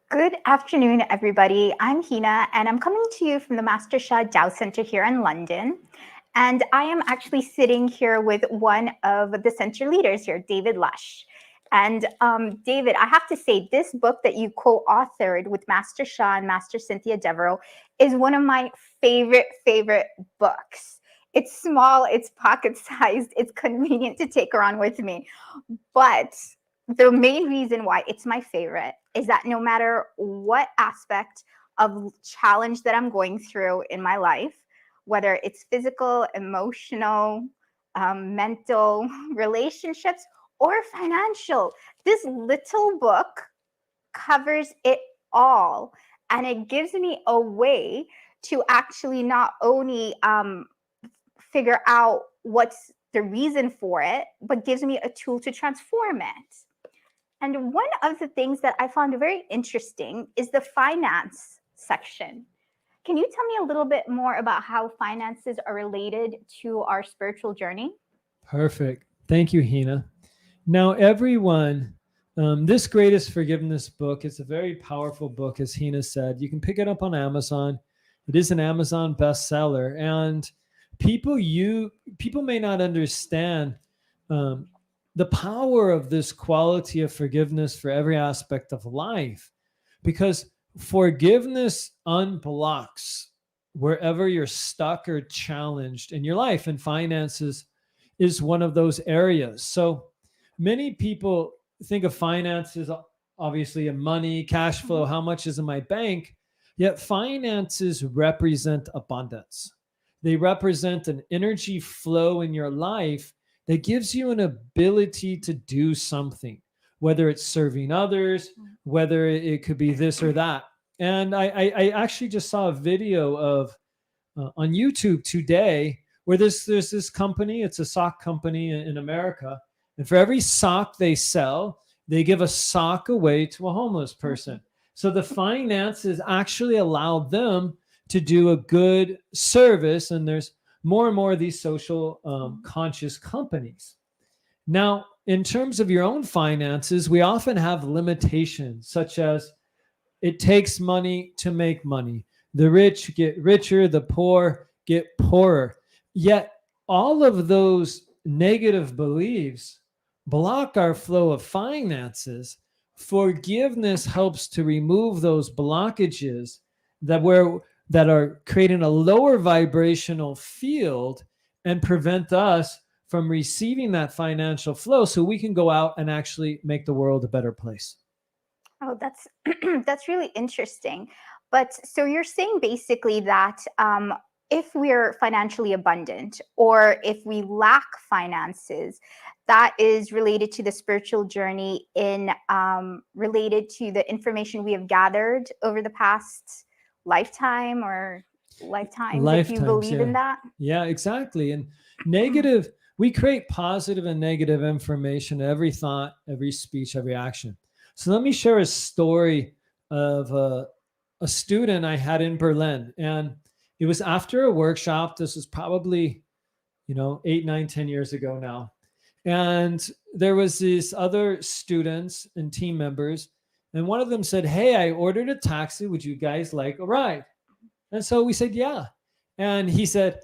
Good afternoon, everybody. I'm Hina, and I'm coming to you from the Master Shah Dow Center here in London. And I am actually sitting here with one of the center leaders here, David Lush. And David, I have to say, this book that you co-authored with Master Shah and Master Cynthia Devereaux is one of my favorite books. It's small, it's pocket-sized, it's convenient to take around with me. But the main reason why it's my favorite is that no matter what aspect of challenge that I'm going through in my life, whether it's physical, emotional, mental, relationships, or financial, this little book covers it all. And it gives me a way to actually not only figure out what's the reason for it, but gives me a tool to transform it. And one of the things that I found very interesting is the finance section. Can you tell me a little bit more about how finances are related to our spiritual journey? Perfect. Thank you, Hina. Now, everyone, this Greatest Forgiveness book is a very powerful book, as Hina said. You can pick it up on Amazon. It is an Amazon bestseller, and people may not understand the power of this quality of forgiveness for every aspect of life, because forgiveness unblocks wherever you're stuck or challenged in your life, and finances is one of those areas. So many people think of finances obviously in money, cash flow, how much is in my bank, yet finances represent abundance. They represent an energy flow in your life that gives you an ability to do something, whether it's serving others, whether it could be this or that. And I actually just saw a video of on YouTube today where there's this company, it's a sock company in America, and for every sock they sell, they give a sock away to a homeless person. So the finances actually allow them to do a good service, and there's more and more of these social conscious companies. Now, in terms of your own finances, we often have limitations, such as it takes money to make money. The rich get richer, the poor get poorer. Yet all of those negative beliefs block our flow of finances. Forgiveness helps to remove those blockages that are creating a lower vibrational field and prevent us from receiving that financial flow so we can go out and actually make the world a better place. Oh, that's that's really interesting. But so you're saying basically that if we're financially abundant or if we lack finances, that is related to the spiritual journey in related to the information we have gathered over the past lifetime or lifetimes, if you Lifetimes, believe yeah. in that. Yeah, exactly. And negative, we create positive and negative information, every thought, every speech, every action. So let me share a story of a student I had in Berlin. And it was after a workshop. This was probably, 8, 9, 10 years ago now. And there was these other students and team members. And one of them said, "Hey, I ordered a taxi. Would you guys like a ride?" And so we said, "Yeah." And he said,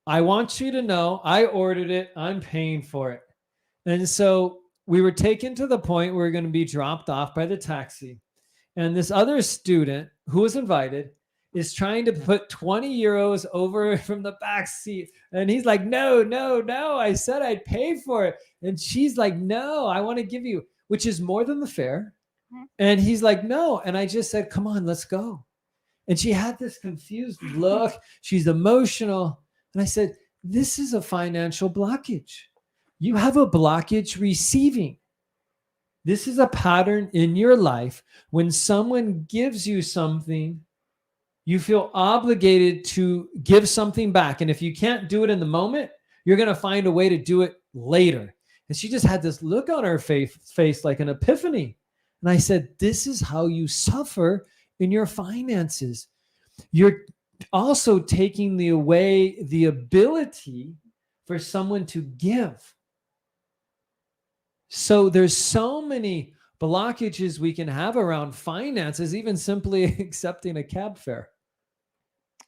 "I want you to know I ordered it. I'm paying for it." And so we were taken to the point where we are going to be dropped off by the taxi. And this other student who was invited is trying to put 20 euros over from the back seat. And he's like, "No, no, no. I said I'd pay for it." And she's like, "No, I want to give you," which is more than the fare. And he's like, "No." And I just said, "Come on, let's go." And she had this confused look. She's emotional. And I said, "This is a financial blockage. You have a blockage receiving. This is a pattern in your life. When someone gives you something, you feel obligated to give something back. And if you can't do it in the moment, you're going to find a way to do it later." And she just had this look on her face like an epiphany. And I said, "This is how you suffer in your finances. You're also taking away the ability for someone to give." So there's so many blockages we can have around finances, even simply accepting a cab fare.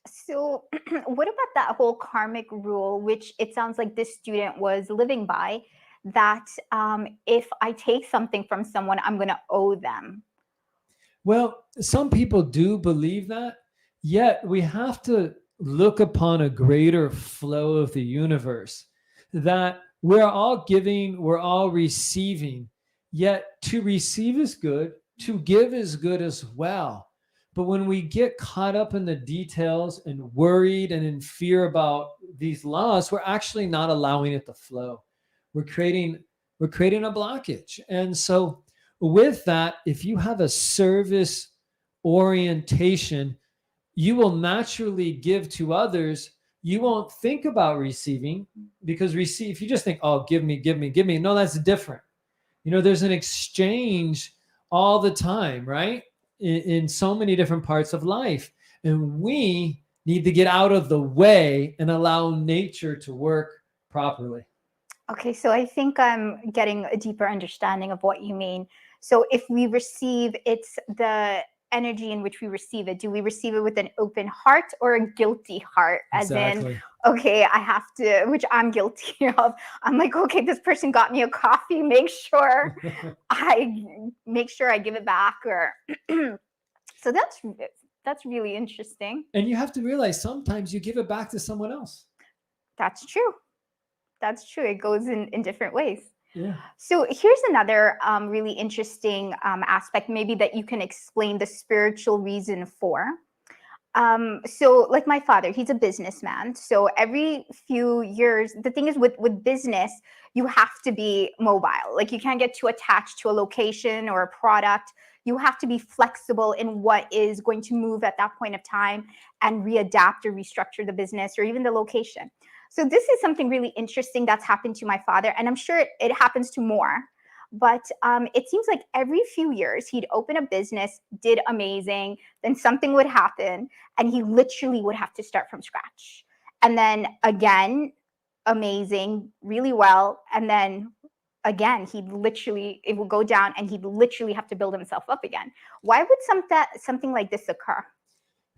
So, what about that whole karmic rule, which it sounds like this student was living by, that if I take something from someone, I'm going to owe them? Well, some people do believe that, yet we have to look upon a greater flow of the universe, that we're all giving, we're all receiving, yet to receive is good, to give is good as well. But when we get caught up in the details and worried and in fear about these laws, we're actually not allowing it to flow. We're creating we're creating a blockage. And so with that, if you have a service orientation, you will naturally give to others. You won't think about receiving, because receive, if you just think, oh, give me, give me, give me. No, that's different. There's an exchange all the time, right? In so many different parts of life. And we need to get out of the way and allow nature to work properly. Okay, so I think I'm getting a deeper understanding of what you mean. So if we receive, it's the energy in which we receive it. Do we receive it with an open heart or a guilty heart? As Exactly. in, okay, I have to, which I'm guilty of. I'm like, okay, this person got me a coffee. Make sure I give it back. Or so that's really interesting. And you have to realize sometimes you give it back to someone else. That's true. That's true. It goes in different ways. Yeah. So here's another really interesting aspect, maybe that you can explain the spiritual reason for. So like my father, he's a businessman. So every few years, the thing is with business, you have to be mobile. Like you can't get too attached to a location or a product. You have to be flexible in what is going to move at that point of time and readapt or restructure the business or even the location. So this is something really interesting that's happened to my father, and I'm sure it happens to more. But it seems like every few years he'd open a business, did amazing, then something would happen, and he literally would have to start from scratch. And then again, amazing, really well, and then again, it will go down, and he'd literally have to build himself up again. Why would something like this occur?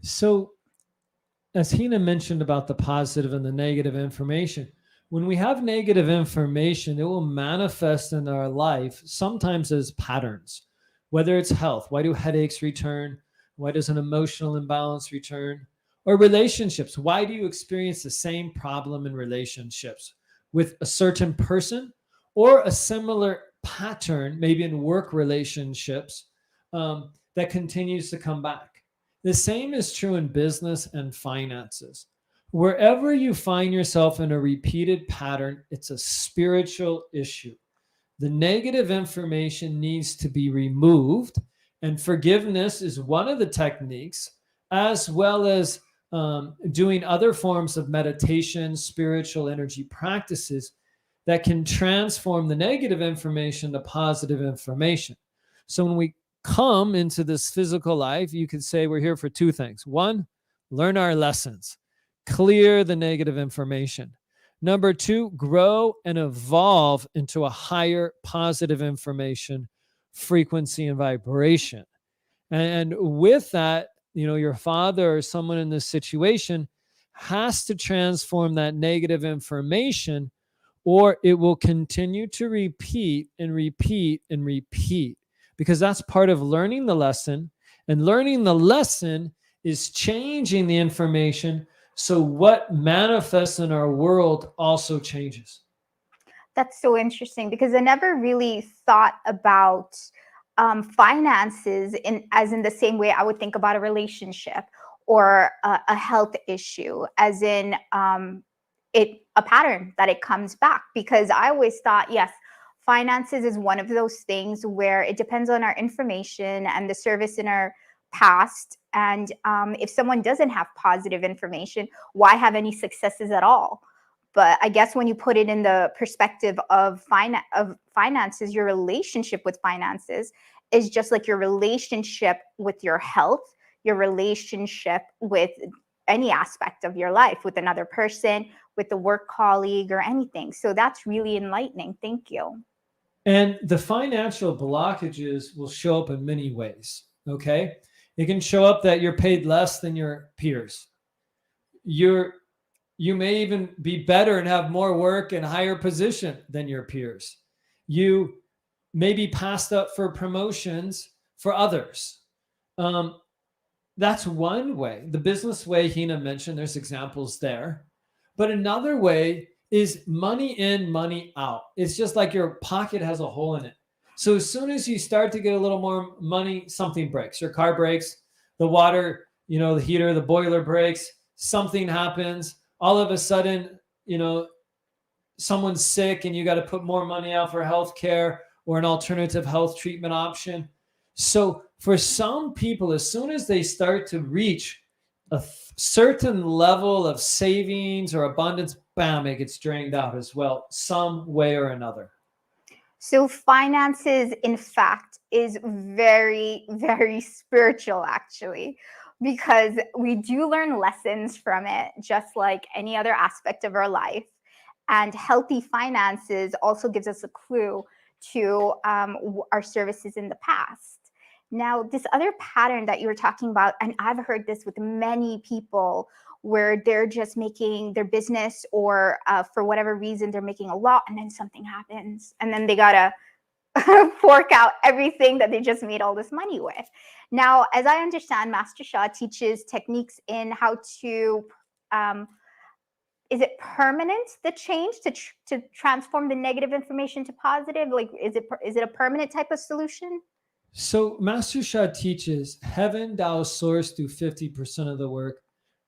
So, as Hina mentioned about the positive and the negative information, when we have negative information, it will manifest in our life sometimes as patterns, whether it's health. Why do headaches return? Why does an emotional imbalance return? Or relationships. Why do you experience the same problem in relationships with a certain person, or a similar pattern, maybe in work relationships, that continues to come back? The same is true in business and finances. Wherever you find yourself in a repeated pattern, it's a spiritual issue. The negative information needs to be removed, and forgiveness is one of the techniques, as well as doing other forms of meditation, spiritual energy practices that can transform the negative information to positive information. So when we come into this physical life, you could say we're here for two things. One, learn our lessons, clear the negative information. Number two, grow and evolve into a higher positive information frequency and vibration. And with that, your father or someone in this situation has to transform that negative information, or it will continue to repeat and repeat and repeat, because that's part of learning the lesson. And learning the lesson is changing the information, so what manifests in our world also changes. That's so interesting, because I never really thought about finances as in the same way I would think about a relationship or a health issue, as in a pattern that it comes back. Because I always thought, yes, finances is one of those things where it depends on our information and the service in our past. And if someone doesn't have positive information, why have any successes at all? But I guess when you put it in the perspective of finances, your relationship with finances is just like your relationship with your health, your relationship with any aspect of your life, with another person, with a work colleague or anything. So that's really enlightening. Thank you. And the financial blockages will show up in many ways. Okay. It can show up that you're paid less than your peers. You may even be better and have more work and higher position than your peers. You may be passed up for promotions for others. That's one way. The business way Hina mentioned, there's examples there. But another way is money in, money out. It's just like your pocket has a hole in it. So as soon as you start to get a little more money, something breaks. Your car breaks, the water, the heater, the boiler breaks, something happens. All of a sudden, someone's sick and you got to put more money out for health care or an alternative health treatment option. So for some people, as soon as they start to reach a certain level of savings or abundance, bam, it gets drained out as well, some way or another. So finances, in fact, is very, very spiritual, actually, because we do learn lessons from it, just like any other aspect of our life. And healthy finances also gives us a clue to our services in the past. Now, this other pattern that you were talking about, and I've heard this with many people, where they're just making their business, or for whatever reason, they're making a lot, and then something happens, and then they gotta fork out everything that they just made all this money with. Now, as I understand, Master Sha teaches techniques in how to, is it permanent, the change to transform the negative information to positive? Like, is it a permanent type of solution? So Master Sha teaches heaven, Tao, source do 50% of the work,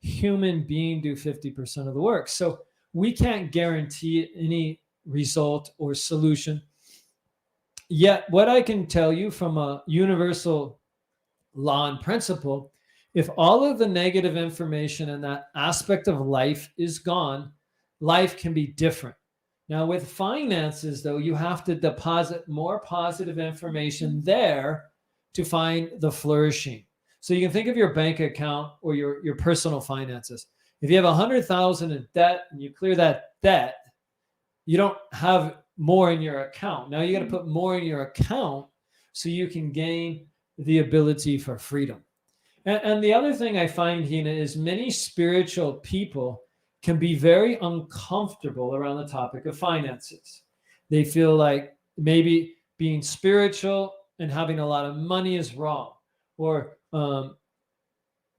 human being do 50% of the work. So we can't guarantee any result or solution. Yet what I can tell you from a universal law and principle, if all of the negative information in that aspect of life is gone, life can be different. Now, with finances, though, you have to deposit more positive information there to find the flourishing. So you can think of your bank account or your personal finances. If you have 100,000 in debt and you clear that debt, you don't have more in your account. Now you got to put more in your account so you can gain the ability for freedom. And the other thing I find, Hina, is many spiritual people can be very uncomfortable around the topic of finances. They feel like maybe being spiritual and having a lot of money is wrong. Or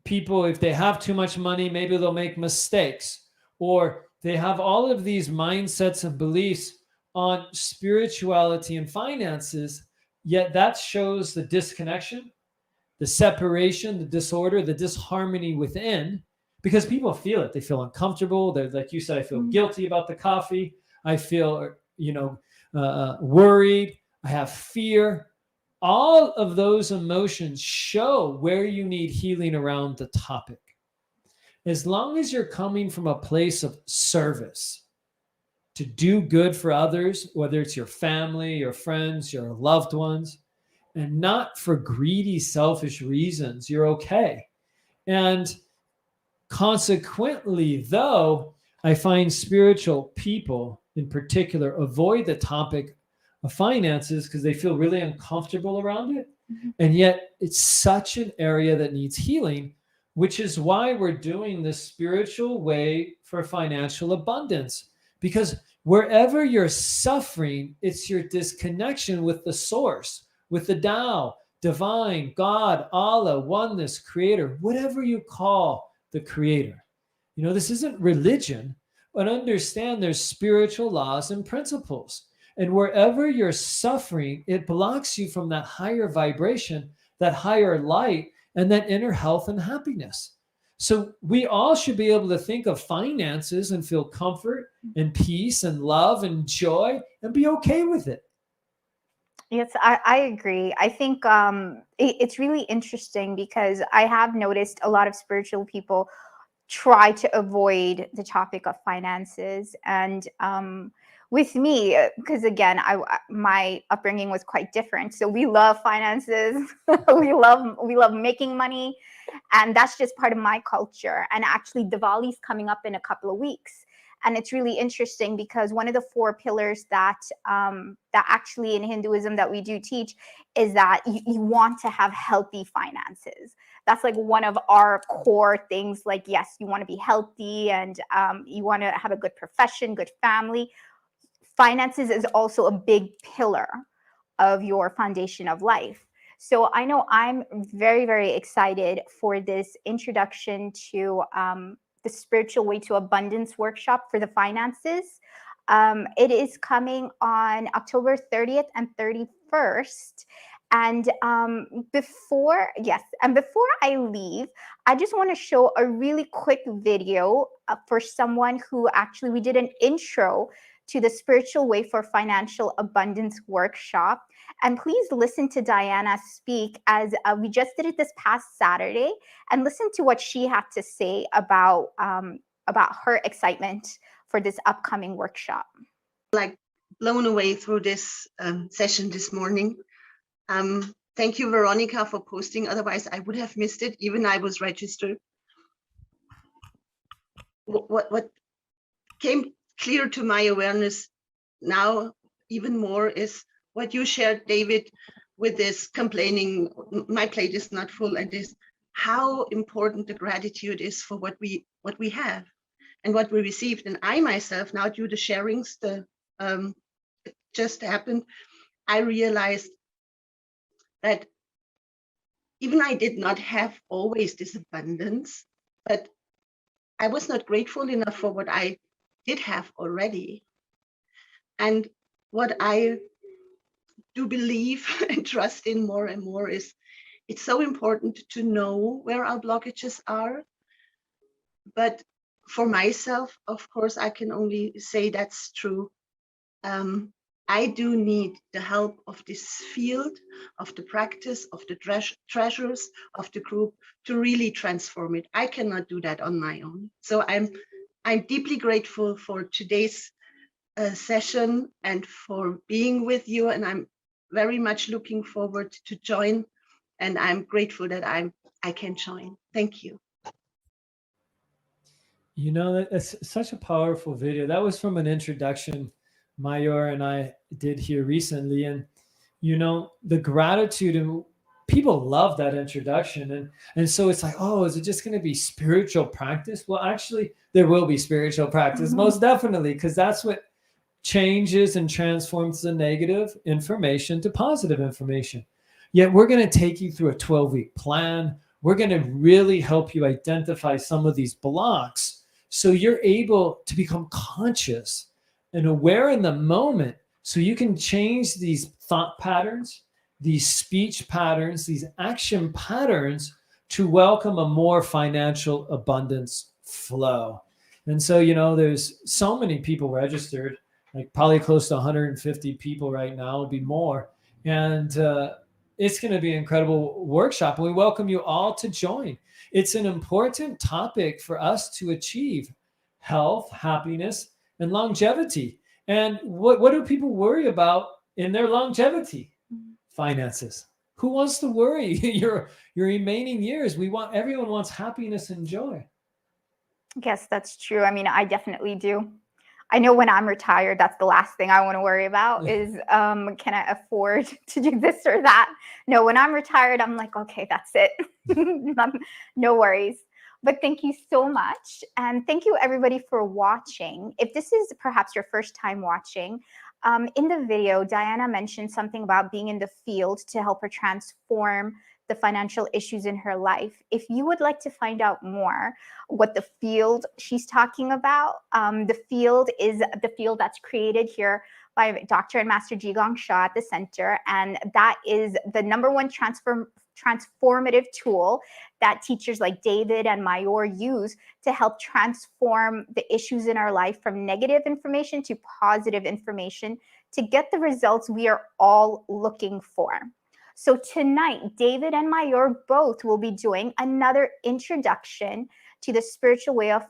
people, if they have too much money, maybe they'll make mistakes. Or they have all of these mindsets and beliefs on spirituality and finances, yet that shows the disconnection, the separation, the disorder, the disharmony within, because people feel it. They feel uncomfortable. They're, like you said, I feel guilty about the coffee. I feel, worried. I have fear. All of those emotions show where you need healing around the topic. As long as you're coming from a place of service, to do good for others, whether it's your family, your friends, your loved ones, and not for greedy, selfish reasons, you're okay. And consequently, though, I find spiritual people in particular avoid the topic of finances because they feel really uncomfortable around it. Mm-hmm. And yet it's such an area that needs healing, which is why we're doing this spiritual way for financial abundance. Because wherever you're suffering, it's your disconnection with the source, with the Tao, divine, God, Allah, oneness, creator, whatever you call the creator. This isn't religion, but understand there's spiritual laws and principles. And wherever you're suffering, it blocks you from that higher vibration, that higher light, and that inner health and happiness. So we all should be able to think of finances and feel comfort and peace and love and joy and be okay with it. Yes, I agree. I think it's really interesting because I have noticed a lot of spiritual people try to avoid the topic of finances. And with me, because again, my upbringing was quite different. So we love finances. we love making money. And that's just part of my culture. And actually, Diwali's coming up in a couple of weeks. And it's really interesting because one of the 4 pillars that that actually in Hinduism that we do teach is that you want to have healthy finances. That's like one of our core things. Like, yes, you want to be healthy, and you want to have a good profession, good family. Finances is also a big pillar of your foundation of life. So I know I'm very, very excited for this introduction to the Spiritual Way to Abundance workshop for the finances. It is coming on October 30th and 31st. And before I leave, I just want to show a really quick video for someone who actually, we did an intro to the Spiritual Way for Financial Abundance workshop. And please listen to Diana speak, as we just did it this past Saturday, and listen to what she had to say about her excitement for this upcoming workshop. Like blown away through this session this morning. Thank you, Veronica, for posting. Otherwise, I would have missed it. Even I was registered. What came clear to my awareness now even more is what you shared, David, with this complaining, my plate is not full, and this, how important the gratitude is for what we have and what we received. And I myself, now due to sharings, it just happened, I realized that even I did not have always this abundance, but I was not grateful enough for what I did have already. And what I do believe and trust in more and more is, it's so important to know where our blockages are. But for myself, of course, I can only say that's true. I do need the help of this field, of the practice, of the treasures of the group to really transform it. I cannot do that on my own. So I'm deeply grateful for today's session and for being with you. And I'm very much looking forward to join. And I'm grateful that I can join. Thank you. You know, that's such a powerful video. That was from an introduction Mayor and I did here recently. And, you know, the gratitude, and people love that introduction. And so it's like, oh, is it just going to be spiritual practice? Well, actually, there will be spiritual practice, most definitely, because that's what changes and transforms the negative information to positive information. Yet we're going to take you through a 12-week plan. We're going to really help you identify some of these blocks so you're able to become conscious and aware in the moment, so you can change these thought patterns, these speech patterns, these action patterns to welcome a more financial abundance flow. And so, you know, there's so many people registered, like probably close to 150 people right now, it'll be more. And it's going to be an incredible workshop. And we welcome you all to join. It's an important topic for us to achieve health, happiness, and longevity. And what do people worry about in their longevity? Finances. Who wants to worry your remaining years? Everyone wants happiness and joy. Yes, that's true. I mean, I definitely do. I know when I'm retired, that's the last thing I want to worry about is, can I afford to do this or that? No, when I'm retired, I'm like, okay, that's it. No worries. But thank you so much. And thank you everybody for watching. If this is perhaps your first time watching, in the video, Diana mentioned something about being in the field to help her transform the financial issues in her life. If you would like to find out more what the field she's talking about, the field is the field that's created here by Dr. and Master Jigong Shah at the center. And that is the #1 transformative tool that teachers like David and Mayor use to help transform the issues in our life from negative information to positive information to get the results we are all looking for. So tonight, David and Mayor both will be doing another introduction to the Spiritual Way of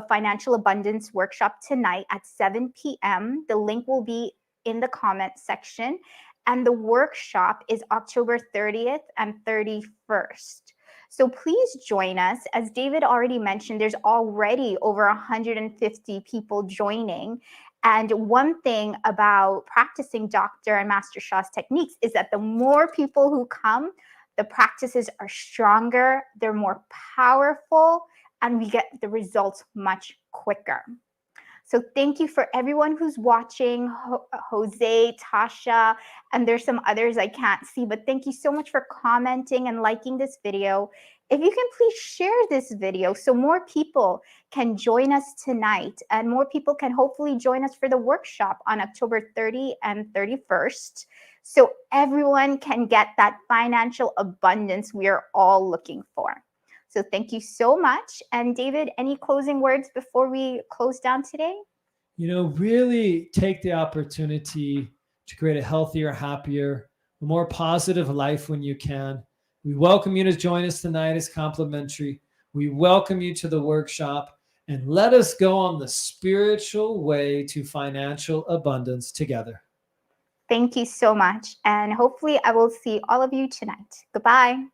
Financial Abundance workshop tonight at 7 p.m. The link will be in the comment section. And the workshop is October 30th and 31st. So please join us. As David already mentioned, there's already over 150 people joining. And one thing about practicing Dr. and Master Shah's techniques is that the more people who come, the practices are stronger, they're more powerful, and we get the results much quicker. So thank you for everyone who's watching, Jose, Tasha, and there's some others I can't see, but thank you so much for commenting and liking this video. If you can please share this video so more people can join us tonight and more people can hopefully join us for the workshop on October 30 and 31st. So everyone can get that financial abundance we are all looking for. So thank you so much. And David, any closing words before we close down today? Really take the opportunity to create a healthier, happier, a more positive life when you can. We welcome you to join us tonight. It's complimentary. We welcome you to the workshop, and let us go on the spiritual way to financial abundance together. Thank you so much. And hopefully I will see all of you tonight. Goodbye.